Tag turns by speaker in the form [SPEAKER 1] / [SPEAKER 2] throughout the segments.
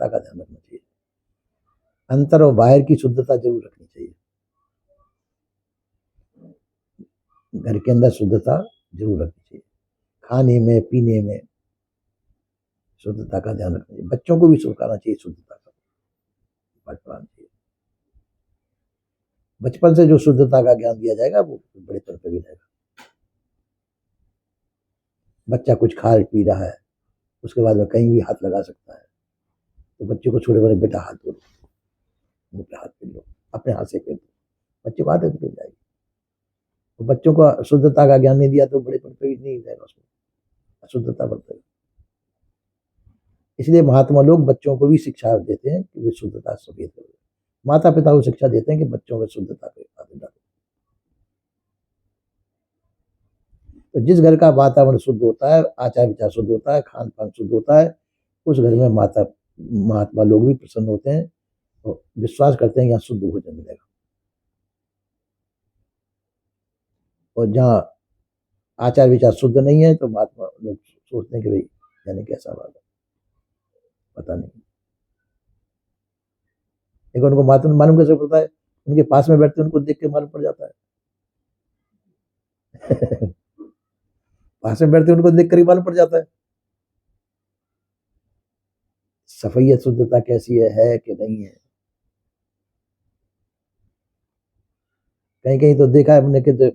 [SPEAKER 1] शुद्धता का ध्यान रखना चाहिए। अंतर और बाहर की शुद्धता जरूर रखनी चाहिए। घर के अंदर शुद्धता जरूर रखनी चाहिए। खाने में पीने में शुद्धता का ध्यान रखना चाहिए। बच्चों को भी सिखाना चाहिए शुद्धता का पाठ पढ़ाना चाहिए। बचपन से जो शुद्धता का ज्ञान दिया जाएगा वो बड़े पर भी रहेगा। बच्चा कुछ खा पी रहा है, उसके बाद में कहीं भी हाथ लगा सकता है, तो बच्चे को छोटे बड़े बेटा हाथ धो लो, मुँह पे हाथ पी लो, अपने हाथ से पी लो, बच्चे को आदत पड़ जाएगी। तो बच्चों को शुद्धता का ज्ञान नहीं दिया तो बड़े पर भी नहीं रहेगा, उसमें अशुद्धता बरतेगा। इसलिए महात्मा लोग बच्चों को भी शिक्षा देते हैं कि वे शुद्धता सफेद करो। माता पिता को शिक्षा देते हैं कि बच्चों को शुद्धता को आदत डालो। तो जिस घर का वातावरण शुद्ध होता है, आचार विचार शुद्ध होता है, खान पान शुद्ध होता है, उस घर में महात्मा लोग भी प्रसन्न होते हैं और विश्वास करते हैं यहाँ शुद्ध भोजन मिलेगा। और जहाँ आचार विचार शुद्ध नहीं है तो महात्मा लोग सोचते हैं कि भाई जाने कैसा बात है, पता नहीं। लेकिन उनको मालूम कैसे पड़ता है? उनके पास में बैठते उनको देख के मालूम पड़ जाता है। पास में बैठते उनको देख कर ही मालूम पड़ जाता है सफाई शुद्धता कैसी है कि नहीं है। कहीं कहीं तो देखा है हमने कि तो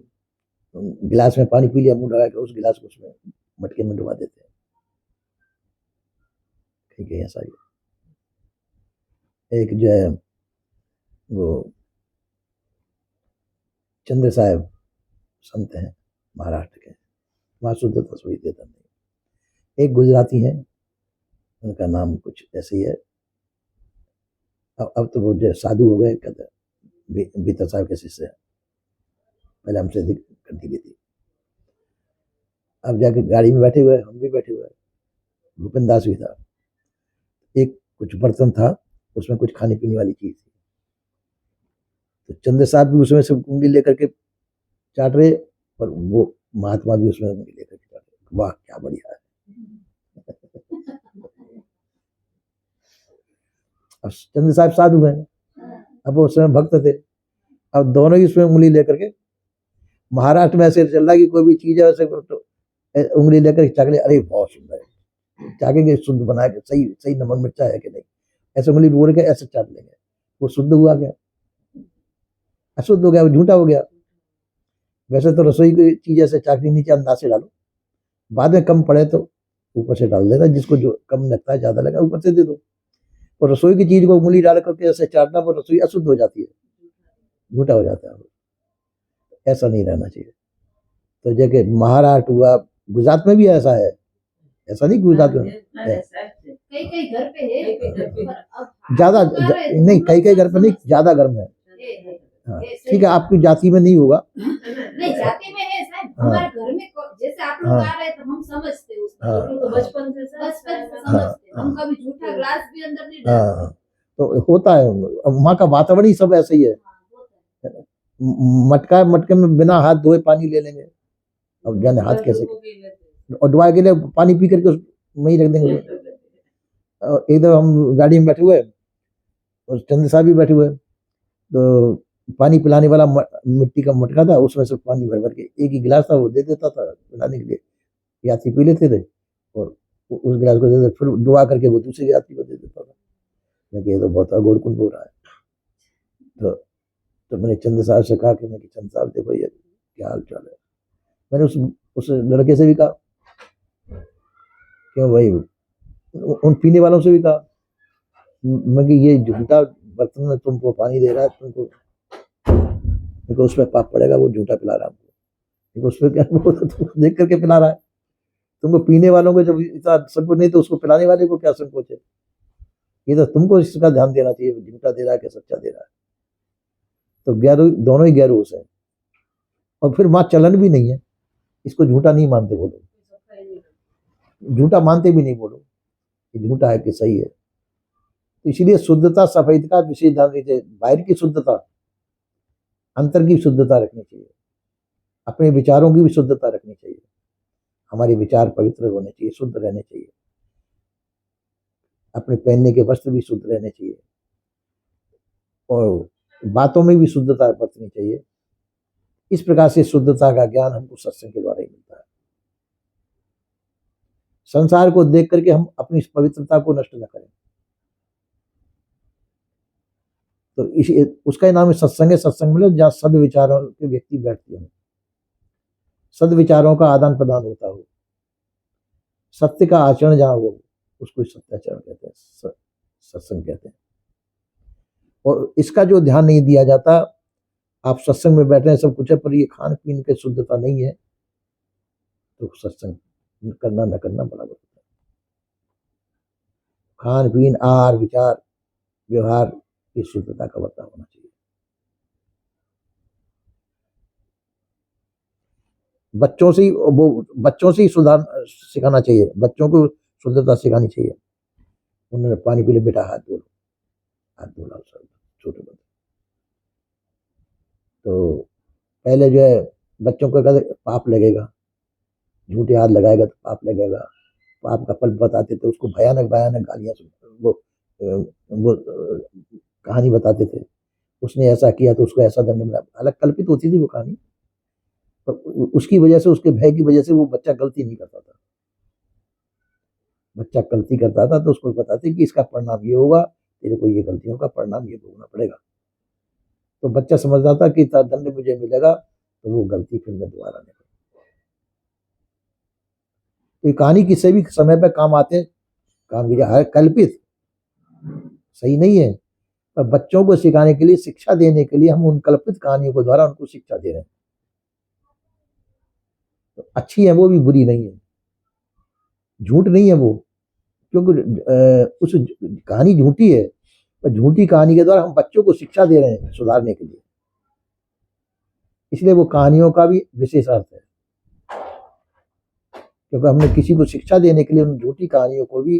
[SPEAKER 1] गिलास में पानी पी लिया, मुंह लगा के उस गिलास को उसमें मटके में डुबा देते हैं। कहीं कहीं ऐसा ही। एक जो है वो चंद्र साहब संत हैं महाराष्ट्र के, वहाँ शुद्धता सफाई देता नहीं। एक गुजराती है, उनका नाम कुछ ऐसे ही है। अब तो वो जो साधु हो गए, कहते बीता साहब के शिष्य, पहले हमसे करती भी थी। अब जाके गाड़ी में बैठे हुए, हम भी बैठे हुए, भूपेंद्र दास भी था। एक कुछ बर्तन था, उसमें कुछ खाने पीने वाली चीज थी, तो चंद्र साहब भी उसमें से उंगली लेकर के चाट रहे और वो महात्मा भी उसमें उंगली लेकर के चाट रहे। वाह क्या बढ़िया है। अब चंद्र साहब साधु हैं, अब वो उसमें भक्त थे, अब दोनों ही उसमें उंगली लेकर के, महाराष्ट्र में ऐसे चल रहा है कि कोई भी चीज है वैसे तो उंगली लेकर चाक ले, अरे बहुत सुंदर है, चाकेंगे शुद्ध बना के, सही सही नमक मिर्चा है कि नहीं, ऐसे उंगली बोल के ऐसे चाट लेंगे, वो शुद्ध हुआ क्या? अशुद्ध हो गया, वो झूठा हो गया। वैसे तो रसोई की चीज ऐसे चाकनी नीचे अंदाज से डालो, बाद में कम पड़े तो ऊपर से डाल देना, जिसको जो कम लगता है ज्यादा लगा ऊपर से दे दो। और रसोई की चीज को उंगली डाल करके ऐसे चाटना, वो रसोई अशुद्ध हो जाती है, झूठा हो जाता है। ऐसा नहीं रहना चाहिए। तो जैसे महाराष्ट्र हुआ, गुजरात में भी ऐसा है, ऐसा नहीं गुजरात में कई घर पे है, ज्यादा नहीं, कई घर पे नहीं, ज्यादा गर्म है। हाँ ठीक है, आपकी जाति में नहीं होगा, नहीं जाति में है साहब, हमारे घर में जैसे आप लोग आ रहे हैं तो हम समझते हैं उसको, तो बचपन से समझते हैं, हम कभी झूठा ग्लास भी अंदर नहीं डालते। तो होता है, वहाँ का वातावरण ही सब ऐसे ही है। मटके में बिना हाथ धोए पानी ले लेंगे, अब जाने हाथ कैसे, और डुबा के लिए पानी पी करके वहीं रख देंगे। एक दफा हम गाड़ी में बैठे हुए और चंद्र साहब भी बैठे हुए, तो पानी पिलाने वाला मिट्टी का मटका था, उसमें से पानी भर भर के एक ही गिलास था, वो दे देता था पिलाने के लिए, यात्री पी लेते थे और उस गिलास को दे देते, फिर डुबा करके वो दूसरे यात्री को दे देता था। मैं ये तो बहुत अगोड़ कुंड हो रहा है। तो मैंने चंद्र साहब से कहा कि चंद्र साहब देखो ये क्या हाल चाल है। मैंने उस लड़के से भी कहा, क्यों भाई, उन पीने वालों से भी कहा, मैं कि ये झूठा बर्तन में तुमको पानी दे रहा है, तुमको उस पर पाप पड़ेगा, वो झूठा पिला रहा है, उस पर क्या, वो तो तुमको देख करके पिला रहा है, तुमको पीने वालों को जब इतना संकोच नहीं तो उसको पिलाने वाले को क्या संकोच है? ये तो तुमको इसका ध्यान देना चाहिए, झूठा दे रहा है कि सच्चा दे रहा है। तो दोनों ही गैरोस है, और फिर वहां चलन भी नहीं है, इसको झूठा नहीं मानते बोलो, झूठा मानते भी नहीं बोलो कि झूठा है कि सही है। तो इसीलिए शुद्धता सफेद का विशेष ध्यान दीजिए। बाहर की शुद्धता, अंतर की शुद्धता रखनी चाहिए, अपने विचारों की भी शुद्धता रखनी चाहिए, हमारे विचार पवित्र होने चाहिए, शुद्ध रहने चाहिए। अपने पहनने के वस्त्र भी शुद्ध रहने चाहिए और बातों में भी शुद्धता बरतनी चाहिए। इस प्रकार से शुद्धता का ज्ञान हमको सत्संग के द्वारा ही मिलता है। संसार को देख करके हम अपनी पवित्रता को नष्ट न करें, तो इस उसका ही नाम है सत्संग है। सत्संग मतलब जहाँ सद्विचारों के व्यक्ति बैठते हो, सद्विचारों का आदान प्रदान होता हो, सत्य का आचरण जहाँ हो, उसको सत्याचरण कहते हैं, सत्संग कहते हैं। और इसका जो ध्यान नहीं दिया जाता, आप सत्संग में बैठे हैं सब कुछ है, पर ये खान पीन की शुद्धता नहीं है, तो सत्संग करना न करना बराबर होता है। खान पीन, आहार, विचार, व्यवहार की शुद्धता का बर्ताव होना चाहिए। बच्चों से ही सुधार सिखाना चाहिए, बच्चों को शुद्धता सिखानी चाहिए। उन्होंने पानी पी ले, बेटा हाथ धो लो, हाथ धो लो, छोटे बच्चे तो पहले जो है बच्चों को कहते पाप लगेगा, झूठे हाथ लगाएगा तो पाप लगेगा, पाप का फल बताते थे, उसको भयानक भयानक गालियां वो कहानी बताते थे, उसने ऐसा किया तो उसको ऐसा दंड मिला। अलग कल्पित होती थी वो कहानी, पर उसकी वजह से, उसके भय की वजह से वो बच्चा गलती नहीं करता था। बच्चा गलती करता था तो उसको बताते कि इसका परिणाम ये होगा, तेरे को ये गलतियों का परिणाम ये भोगना पड़ेगा। तो बच्चा समझता था कि दंड मुझे मिलेगा, तो वो गलती फिर मैं दोबारा नहीं। तो ये कहानी किसी भी समय पर काम आते हैं, काम की है, कल्पित सही नहीं है, पर बच्चों को सिखाने के लिए, शिक्षा देने के लिए हम उन कल्पित कहानियों के द्वारा उनको शिक्षा दे रहे हैं। तो अच्छी है वो भी, बुरी नहीं है, झूठ नहीं है वो, क्योंकि उस कहानी झूठी है, पर झूठी कहानी के द्वारा हम बच्चों को शिक्षा दे रहे हैं सुधारने के लिए, इसलिए वो कहानियों का भी विशेष अर्थ है, क्योंकि हमने किसी को शिक्षा देने के लिए उन झूठी कहानियों को भी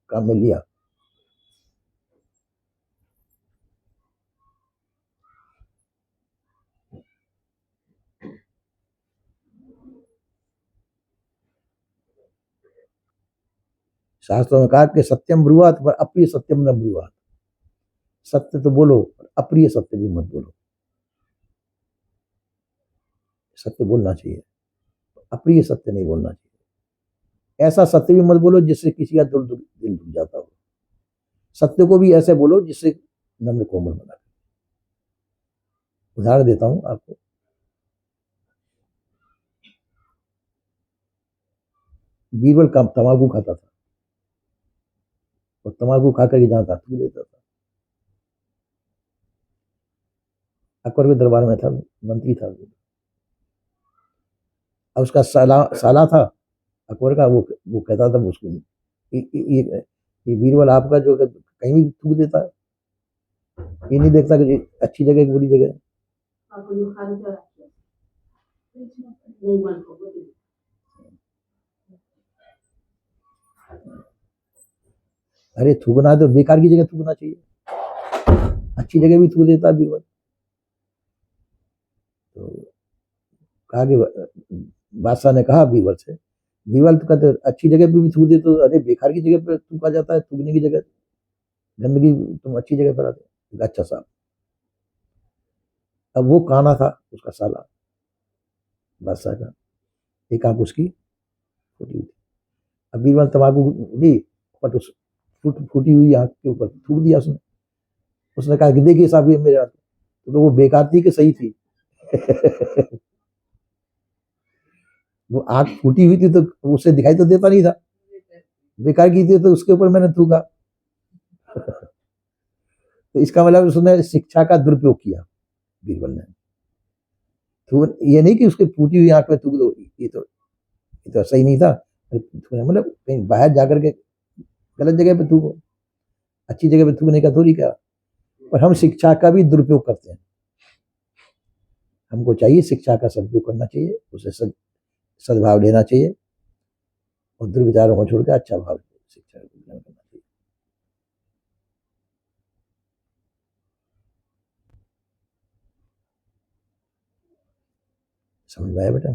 [SPEAKER 1] काम में लिया। शास्त्रों में कहा कि सत्यम ब्रुवात पर अप्रिय सत्यम न ब्रुवात, सत्य तो बोलो पर अप्रिय सत्य भी मत बोलो। सत्य बोलना चाहिए, अप्रिय सत्य नहीं बोलना चाहिए। ऐसा सत्य भी मत बोलो जिससे किसी का दिल दुख जाता हो, सत्य को भी ऐसे बोलो जिससे नम्र कोमल बना। उदाहरण देता हूं आपको, बीरबल का तंबाकू खाता था, और तंबाकू खाकर के जहां था थूक देता था। अकबर के दरबार में था, मंत्री था, अब उसका साला था अकबर का, वो कहता था उसको, ये बीरबल आपका जो कहीं भी थूक देता है, ये नहीं देखता कि अच्छी जगह बुरी जगह। अरे थूकना है तो बेकार की जगह थूकना चाहिए, अच्छी जगह भी थूक देता है बीरबल। तो कहा कि बादशाह ने कहा बीरबल से, बीरबल तो कहते अच्छी जगह पे भी थूक दे, तो अरे बेकार की जगह पे थूका जाता है, थूकने की जगह गंदगी तुम अच्छी जगह पर आते। अच्छा साहब, अब वो काना था उसका साला बादशाह का, एक आंख उसकी फूटी हुई थी। अब बीरबल तंबाकू ली, बट उस फूटी हुई आंख के ऊपर थूक दिया उसने। उसने कहा कि देखिए साहब ये मेरे, तो वो बेकार थी कि सही थी? वो आंख फूटी हुई थी तो उसे दिखाई तो देता नहीं था, बेकार की थी तो उसके ऊपर मैंने थूका। तो इसका मतलब उसने शिक्षा का दुरुपयोग किया बीरबल ने। तो ये नहीं कि उसके फूटी हुई आंख में थूक दो, ये तो सही नहीं था, मतलब कहीं बाहर जाकर के गलत जगह पे थूको, अच्छी जगह पे थूकने का थोड़ी क्या। पर हम शिक्षा का भी दुरुपयोग करते हैं, हमको चाहिए शिक्षा का सदुपयोग करना चाहिए, उसे सद्भाव लेना चाहिए, और दुर्विचारों को छोड़कर अच्छा भाव शिक्षा का ग्रहण करना चाहिए। समझ में आया बेटा?